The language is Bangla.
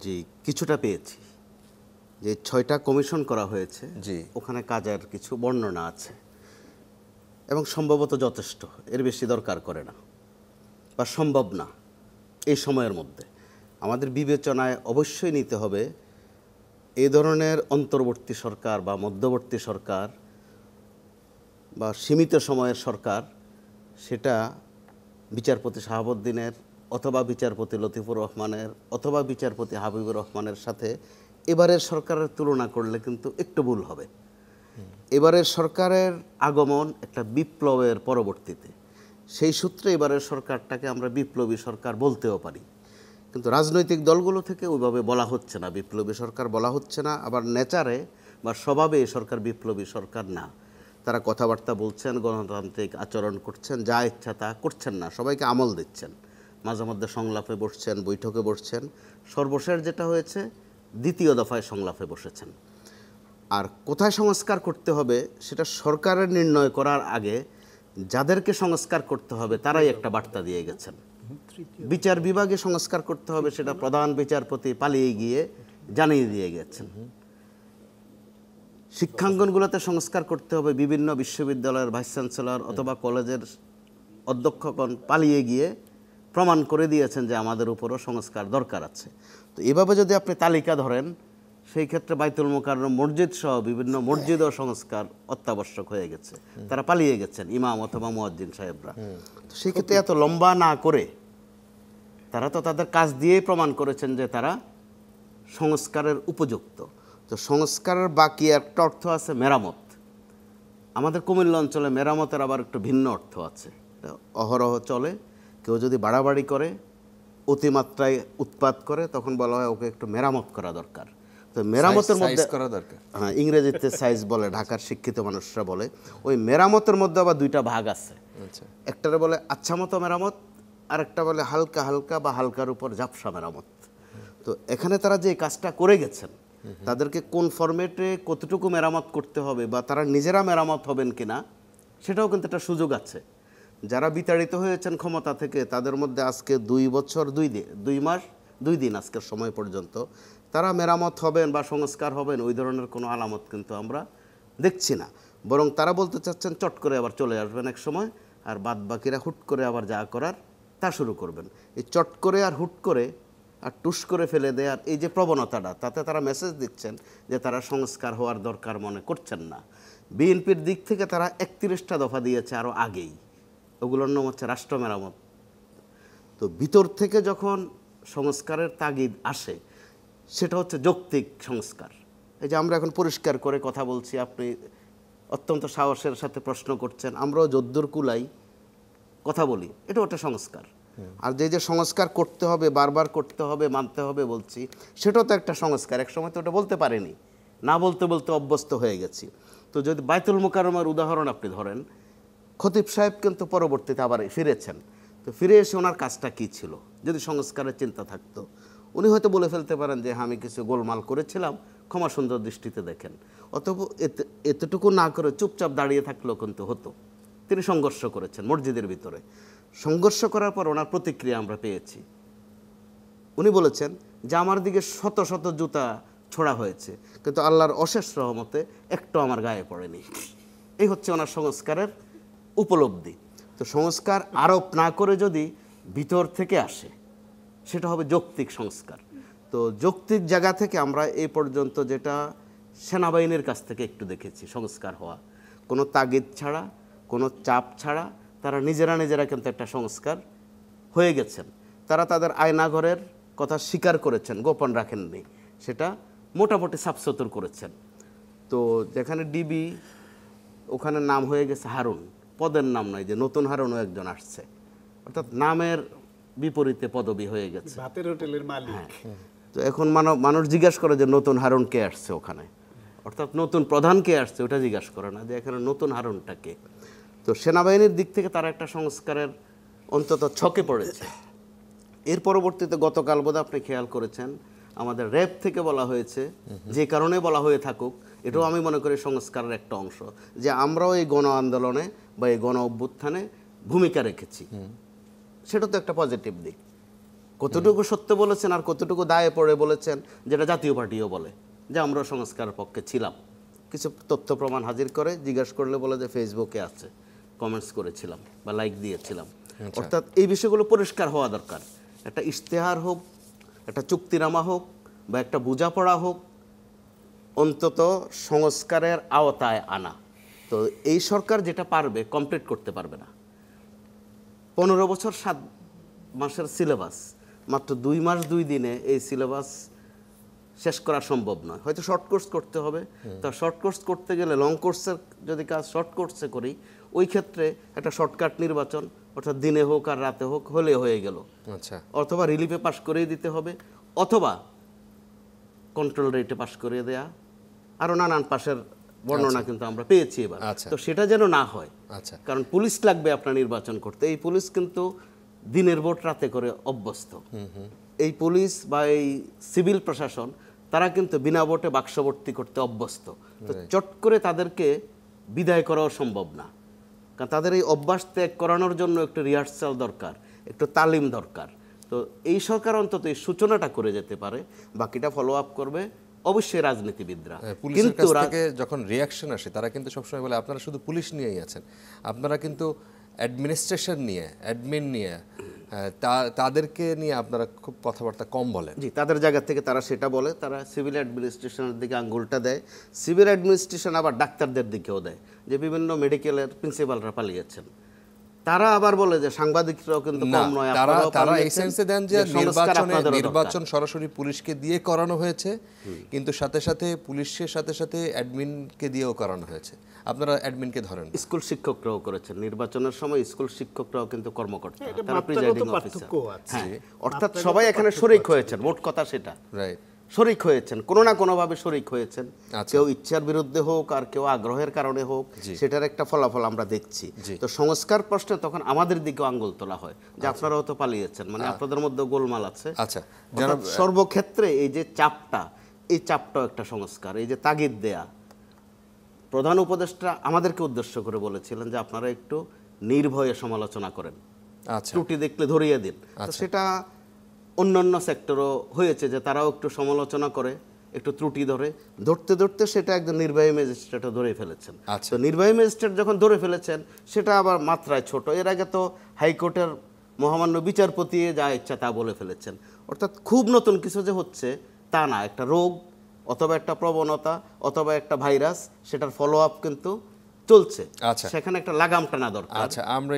জি, কিছুটা পেয়েছি। যে ৬টা কমিশন করা হয়েছে, জি, ওখানে কাজের কিছু বর্ণনা আছে এবং সম্ভবত যথেষ্ট, এর বেশি দরকার করে না বা সম্ভব না এই সময়ের মধ্যে। আমাদের বিবেচনায় অবশ্যই নিতে হবে এই ধরনের অন্তর্বর্তী সরকার বা মধ্যবর্তী সরকার বা সীমিত সময়ের সরকার, সেটা বিচারপতি শাহাবুদ্দিনের অথবা বিচারপতি লতিফুর রহমানের অথবা বিচারপতি হাবিবুর রহমানের সাথে এবারের সরকারের তুলনা করলে কিন্তু একটু ভুল হবে। এবারের সরকারের আগমন একটা বিপ্লবের পরবর্তীতে, সেই সূত্রে এবারের সরকারটাকে আমরা বিপ্লবী সরকার বলতেও পারি, কিন্তু রাজনৈতিক দলগুলো থেকে ওইভাবে বলা হচ্ছে না, বিপ্লবী সরকার বলা হচ্ছে না। আবার নেচারে বা স্বভাবে এই সরকার বিপ্লবী সরকার না। তারা কথাবার্তা বলছেন, গণতান্ত্রিক আচরণ করছেন, যা ইচ্ছা তা করছেন না, সবাইকে আমল দিচ্ছেন, মাঝে মধ্যে সংলাপে বসছেন, বৈঠকে বসছেন। সর্বশেষ যেটা হয়েছে, দ্বিতীয় দফায় সংলাপে বসেছেন। আর কোথায় সংস্কার করতে হবে সেটা সরকারের নির্ণয় করার আগে যাদেরকে সংস্কার করতে হবে তারাই একটা বার্তা দিয়ে গেছেন। বিচার বিভাগে সংস্কার করতে হবে সেটা প্রধান বিচারপতি পালিয়ে গিয়ে জানিয়ে দিয়ে গেছেন। শিক্ষাঙ্গনগুলোতে সংস্কার করতে হবে বিভিন্ন বিশ্ববিদ্যালয়ের ভাইস চ্যান্সেলর অথবা কলেজের অধ্যক্ষগণ পালিয়ে গিয়ে প্রমাণ করে দিয়েছেন যে আমাদের উপরও সংস্কার দরকার আছে। তো এভাবে যদি আপনি তালিকা ধরেন, সেই ক্ষেত্রে বাইতুল মোকাররম মসজিদ সহ বিভিন্ন মসজিদও সংস্কার অত্যাবশ্যক হয়ে গেছে, তারা পালিয়ে গেছেন ইমাম অথবা মুয়াজ্জিন সাহেবরা। তো সেই ক্ষেত্রে এত লম্বা না করে তারা তো তাদের কাজ দিয়েই প্রমাণ করেছেন যে তারা সংস্কারের উপযুক্ত। তো সংস্কারের বাকি একটা অর্থ আছে মেরামত। আমাদের কুমিল্লা অঞ্চলে মেরামতের আবার একটু ভিন্ন অর্থ আছে, অহরহ চলে। কেউ যদি বাড়াবাড়ি করে, অতিমাত্রায় উৎপাত করে, তখন বলা হয় ওকে একটু মেরামত করা দরকার। তো মেরামতের মধ্যে করা দরকার, হ্যাঁ, ইংরেজিতে সাইজ বলে, ঢাকার শিক্ষিত মানুষরা বলে। ওই মেরামতের মধ্যে আবার দুইটা ভাগ আছে। একটারে বলে আচ্ছা মতো মেরামত, আর একটা বলে হালকা হালকা বা হালকার উপর ঝাপসা মেরামত। তো এখানে তারা যে কাজটা করে গেছেন, তাদেরকে কোন ফরম্যাটে কতটুকু মেরামত করতে হবে বা তারা নিজেরা মেরামত হবেন কিনা, সেটাও কিন্তু একটা সুযোগ আছে। যারা বিতাড়িত হয়েছেন ক্ষমতা থেকে, তাদের মধ্যে আজকে 2 বছর 2 মাস 2 দিন আজকের সময় পর্যন্ত তারা মেরামত হবেন বা সংস্কার হবেন, ওই ধরনের কোনো আলামত কিন্তু আমরা দেখছি না। বরং তারা বলতে চাচ্ছেন চট করে আবার চলে আসবেন এক সময়, আর বাদ বাকিরা হুট করে আবার যা করার তা শুরু করবেন। এই চট করে আর হুট করে আর টুস করে ফেলে দেয়, আর এই যে প্রবণতাটা, তাতে তারা মেসেজ দিচ্ছেন যে তারা সংস্কার হওয়ার দরকার মনে করছেন না। বিএনপির দিক থেকে তারা 31টা দফা দিয়েছে আরও আগেই, ওগুলোর নাম হচ্ছে রাষ্ট্র মেরামত। তো ভিতর থেকে যখন সংস্কারের তাগিদ আসে, সেটা হচ্ছে যৌক্তিক সংস্কার। এই যে আমরা এখন পরিষ্কার করে কথা বলছি, আপনি অত্যন্ত সাহসের সাথে প্রশ্ন করছেন, আমরাও যদ্দূর কুলাই কথা বলি, এটা একটা সংস্কার। আর যে সংস্কার করতে হবে, বারবার করতে হবে, মানতে হবে বলছি, সেটাও তো একটা সংস্কার। এক সময় তো ওটা বলতে পারেনি, না বলতে বলতে অভ্যস্ত হয়ে গেছি। তো যদি বাইতুল মোকাররমের উদাহরণ আপনি ধরেন, খতিব সাহেব কিন্তু পরবর্তীতে আবার ফিরেছেন। তো ফিরে এসে ওনার কাজটা কী ছিল, যদি সংস্কারের চিন্তা থাকতো, উনি হয়তো বলে ফেলতে পারেন যে আমি কিছু গোলমাল করেছিলাম, ক্ষমা সুন্দর দৃষ্টিতে দেখেন। অথবা এতটুকু না করে চুপচাপ দাঁড়িয়ে থাকলেও কিন্তু হতো। তিনি সংঘর্ষ করেছেন মসজিদের ভিতরে। সংঘর্ষ করার পর ওনার প্রতিক্রিয়া আমরা পেয়েছি। উনি বলেছেন যে আমার দিকে শত শত জুতা ছোড়া হয়েছে, কিন্তু আল্লাহর অশেষ রহমতে একটু আমার গায়ে পড়েনি। এই হচ্ছে ওনার সংস্কারের উপলব্ধি। তো সংস্কার আরোপ না করে যদি ভিতর থেকে আসে, সেটা হবে যৌক্তিক সংস্কার। তো যৌক্তিক জায়গা থেকে আমরা এই পর্যন্ত যেটা সেনাবাহিনীর কাছ থেকে একটু দেখেছি সংস্কার হওয়া, কোনো তাগিদ ছাড়া, কোনো চাপ ছাড়া, তারা নিজেরা কিন্তু একটা সংস্কার হয়ে গেছেন। তারা তাদের আয়নাঘরের কথা স্বীকার করেছেন, গোপন রাখেননি, সেটা মোটামুটি সাফসুতর করেছেন। তো যেখানে ডিবি, ওখানে নাম হয়ে গেছে হারুন, পদের নাম নয়, যে নতুন হারুনও একজন আসছে, অর্থাৎ নামের বিপরীতে পদবি হয়ে গেছে। ভাতের হোটেলের মালিক। হ্যাঁ। তো এখন মানুষ জিজ্ঞাসা করে যে নতুন হারুন কে আসছে ওখানে, অর্থাৎ নতুন প্রধান কে আসছে, ওটা জিজ্ঞাসা করে না যে এখানে নতুন হারুনটা কে। তো সেনাবাহিনীর দিক থেকে তারা একটা সংস্কারের অন্তত ছকে পড়েছে। এর পরবর্তীতে গতকাল বোধহয় আপনি খেয়াল করেছেন, আমাদের র্যাব থেকে বলা হয়েছে, যে কারণে বলা হয়ে থাকুক, এটাও আমি মনে করি সংস্কারের একটা অংশ, যে আমরাও এই গণ আন্দোলনে বা এই গণ অভ্যুত্থানে ভূমিকা রেখেছি। সেটা তো একটা পজিটিভ দিক। কতটুকু সত্য বলেছেন আর কতটুকু দায়ে পড়ে বলেছেন, যেটা জাতীয় পার্টিও বলে যে আমরা সংস্কারের পক্ষে ছিলাম। কিছু তথ্য প্রমাণ হাজির করে জিজ্ঞাসা করলে বলে যে ফেসবুকে আছে, কমেন্টস করেছিলাম বা লাইক দিয়েছিলাম। অর্থাৎ এই বিষয়গুলো পরিষ্কার হওয়া দরকার। একটা ইশতেহার হোক, একটা চুক্তিনামা হোক বা একটা বোঝাপড়া হোক, অন্তত সংস্কারের আওতায় আনা। তো এই সরকার যেটা পারবে কমপ্লিট করতে পারবে না। 15 বছর 7 মাসের সিলেবাস, মাত্র 2 মাস 2 দিনে এই সিলেবাস শেষ করা সম্ভব নয়। হয়তো শর্ট কোর্স করতে হবে। তা শর্ট কোর্স করতে গেলে লং কোর্সের যদি কাজ শর্ট কোর্সে করি, ওই ক্ষেত্রে একটা শর্টকাট নির্বাচন, অর্থাৎ দিনে হোক আর রাতে হোক হলে হয়ে গেল। আচ্ছা, অথবা রিলিফে পাশ করিয়ে দিতে হবে, অথবা কন্ট্রোল রেটে পাশ করিয়ে দেয়া, আরও নানান পাশের বর্ণনা কিন্তু আমরা পেয়েছি এবার। তো সেটা যেন না হয়। আচ্ছা, কারণ পুলিশ লাগবে আপনার নির্বাচন করতে। এই পুলিশ কিন্তু দিনের ভোট রাতে করে অভ্যস্ত। এই পুলিশ বা এই সিভিল প্রশাসন তারা কিন্তু বিনা ভোটে বাক্সবর্তী করতে অভ্যস্ত। তো চট করে তাদেরকে বিদায় করাও সম্ভব না, কারণ তাদের এই অভ্যাস ত্যাগ করানোর জন্য একটু রিহার্সাল দরকার, একটু তালিম দরকার। তো এই সরকার অন্তত এই সূচনাটা করে যেতে পারে, বাকিটা ফলো আপ করবে অবশ্যই রাজনীতিবিদরা। পুলিশের কাছ থেকে যখন রিয়াকশন আসে তারা কিন্তু সবসময় বলে আপনারা শুধু পুলিশ নিয়েই আছেন, আপনারা কিন্তু অ্যাডমিনিস্ট্রেশন নিয়ে, অ্যাডমিন নিয়ে, তাদেরকে নিয়ে আপনারা খুব কথাবার্তা কম বলেন। জি, তাদের জায়গা থেকে তারা সেটা বলে। তারা সিভিল অ্যাডমিনিস্ট্রেশনের দিকে আঙ্গুলটা দেয়। সিভিল অ্যাডমিনিস্ট্রেশন আবার ডাক্তারদের দিকেও দেয়, যে বিভিন্ন মেডিকেলের প্রিন্সিপালরা পালিয়েছেন। তারা আবার বলে যে সাংবাদিকরাও কিন্তু কম নয়, তারা এই সেন্সে দেন যে নির্বাচন সরাসরি পুলিশকে দিয়ে করানো হয়েছে, কিন্তু সাথে সাথে পুলিশের সাথে সাথে অ্যাডমিনকে দিয়েও করানো হয়েছে। আপনারা অ্যাডমিনকে ধরেন। স্কুল শিক্ষকরাও করেছেন নির্বাচনের সময়, স্কুল শিক্ষকরাও কিন্তু কর্মকর্তা, তারা প্রিজাইডিং অফিসার। হ্যাঁ, অর্থাৎ সবাই এখানে শরিক হয়েছেন, মোট কথা সেটা। রাইট, শরিক হয়েছেন, কোনো না কোনোভাবে শরিক হয়েছেন। কেউ ইচ্ছার বিরুদ্ধে হোক আর কেউ আগ্রহের কারণে হোক, সেটার একটা ফলাফল আমরা দেখছি। তো সংস্কার প্রশ্নে তখন আমাদের দিকেও আঙ্গুল তোলা হয় যে আপনারাও তো পালিয়েছেন, মানে আপনাদের মধ্যে গোলমাল আছে। আচ্ছা, সর্বক্ষেত্রে এই যে চাপটা, এই চাপটাও একটা সংস্কার। এই যে তাগিদ দেয়া, প্রধান উপদেষ্টা আমাদেরকে উদ্দেশ্য করে বলেছিলেন যে আপনারা একটু নির্ভয়ে সমালোচনা করেন, ত্রুটি দেখলে ধরিয়ে দিন। সেটা অন্যান্য সেক্টরও হয়েছে যে তারাও একটু সমালোচনা করে, একটু ত্রুটি ধরতে ধরতে সেটা একজন নির্বাহী ম্যাজিস্ট্রেটও ধরে ফেলেছেন। তো নির্বাহী ম্যাজিস্ট্রেট যখন ধরে ফেলেছেন, সেটা আবার মাত্রায় ছোট। এর আগে তো হাইকোর্টের মহামান্য বিচারপতি যা ইচ্ছা তা বলে ফেলেছেন। অর্থাৎ খুব নতুন কিছু যে হচ্ছে তা না, একটা রোগ অথবা একটা প্রবণতা অথবা একটা ভাইরাস, সেটার ফলো আপ কিন্তু চলছে। সেখানে একটা লাগাম টানা দরকার। আচ্ছা, আমরা